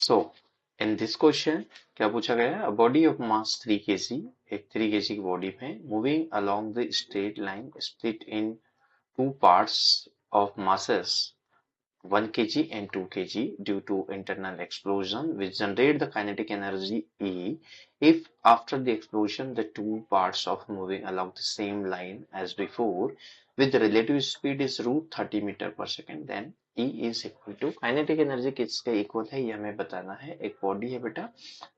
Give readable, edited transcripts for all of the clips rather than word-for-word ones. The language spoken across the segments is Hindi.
सो इन दिस क्वेश्चन क्या पूछा गया है, बॉडी ऑफ मास 3 kg, एक 3 kg की बॉडी में moving along the straight line split in two parts of masses 1 kg and 2 kg due to internal explosion which generate the kinetic energy E. If after the explosion the two parts of moving along the same line as before with the relative speed is root 30 meter per second, then E is equal to kinetic energy किसके इक्वल है ये हमें बताना है। एक बॉडी है बेटा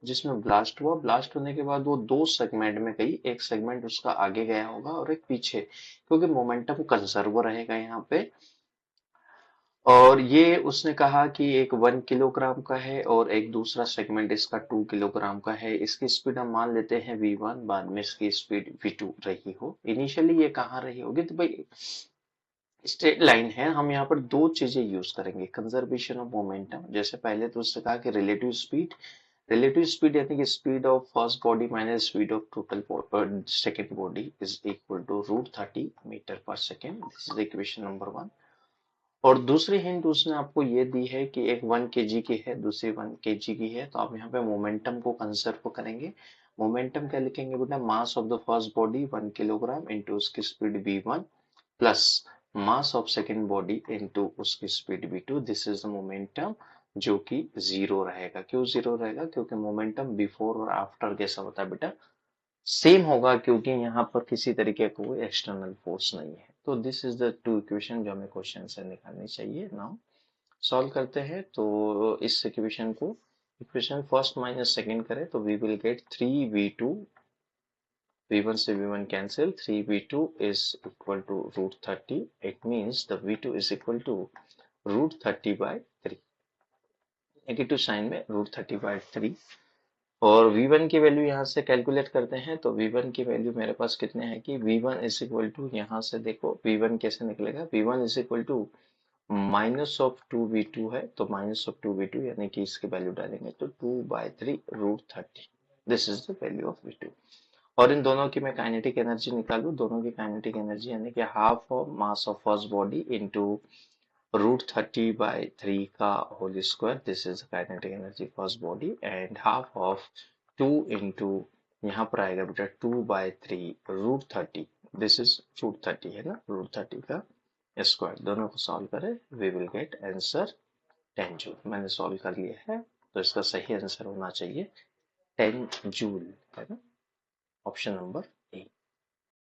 जिसमें ब्लास्ट हुआ, ब्लास्ट होने के बाद वो दो सेगमेंट में गई, एक सेगमेंट उसका आगे गया होगा और एक पीछे, क्योंकि मोमेंटम कंजर्व रहेगा यहाँ पे। और ये उसने कहा कि एक 1 किलोग्राम का है और एक दूसरा सेगमेंट इसका 2 किलोग्राम का है। इसकी स्पीड हम मान लेते हैं v1, बाद में इसकी स्पीड v2 रही हो। इनिशियली ये कहाँ रही होगी, तो भाई स्ट्रेट लाइन है, हम यहाँ पर दो चीजें यूज करेंगे, कंजर्वेशन ऑफ मोमेंटम। जैसे पहले तो उसने कहा कि रिलेटिव स्पीड यानी कि speed of first body minus speed of total second body is equal to root 30 metre पर second. This is equation number 1। और दूसरी हिंट उसने आपको ये दी है कि एक 1 kg की है, दूसरी 1 kg की है, तो आप यहाँ पे मोमेंटम को कंजर्व करेंगे। मोमेंटम क्या लिखेंगे बेटा, mass of the first body 1 kilogram into उसकी speed v1 plus mass of second body into उसकी speed v2। This is the momentum जो कि जीरो रहेगा। क्यों जीरो रहेगा, क्योंकि मोमेंटम बिफोर और आफ्टर कैसा होता है बेटा, सेम होगा, क्योंकि यहाँ पर किसी तरीके का कोई एक्सटर्नल फोर्स नहीं है। तो this is the two equation जो हमें क्वेश्चन से निकालनी चाहिए। नाउ सॉल्व करते हैं। तो इस इक्वेशन को, इक्वेशन फर्स्ट माइनस सेकंड करें तो we will gate 3v2, v1 से v1 cancel, 3v2 is equal to root 30. It means the v2 is equal to root 30 by 3, negative sign में root 30 by 3। और v1 की वैल्यू यहाँ से कैलकुलेट करते हैं तो v1 की वैल्यू मेरे पास कितने हैं कि v1 इज इक्वल टू, यहाँ से देखो v1 कैसे निकलेगा, v1 is equal to minus of 2v2 है, तो माइनस ऑफ 2v2 यानी कि इसकी वैल्यू डालेंगे तो 2/3 root 30। This is the value of v2। और इन दोनों की मैं काइनेटिक एनर्जी निकालू, दोनों की काइनेटिक एनर्जी यानी कि half of mass of first body into √30/3 का whole square. This is kinetic energy first body and half of 2 into, यहाँ पर आएगा बेटा 2/3 √30। दिस इज √30 है ना, √30 का स्क्वायर। दोनों को सॉल्व करें, we will get answer 10 joule. मैंने सॉल्व कर लिया है, तो इसका सही आंसर होना चाहिए 10 जूल, है ना, ऑप्शन नंबर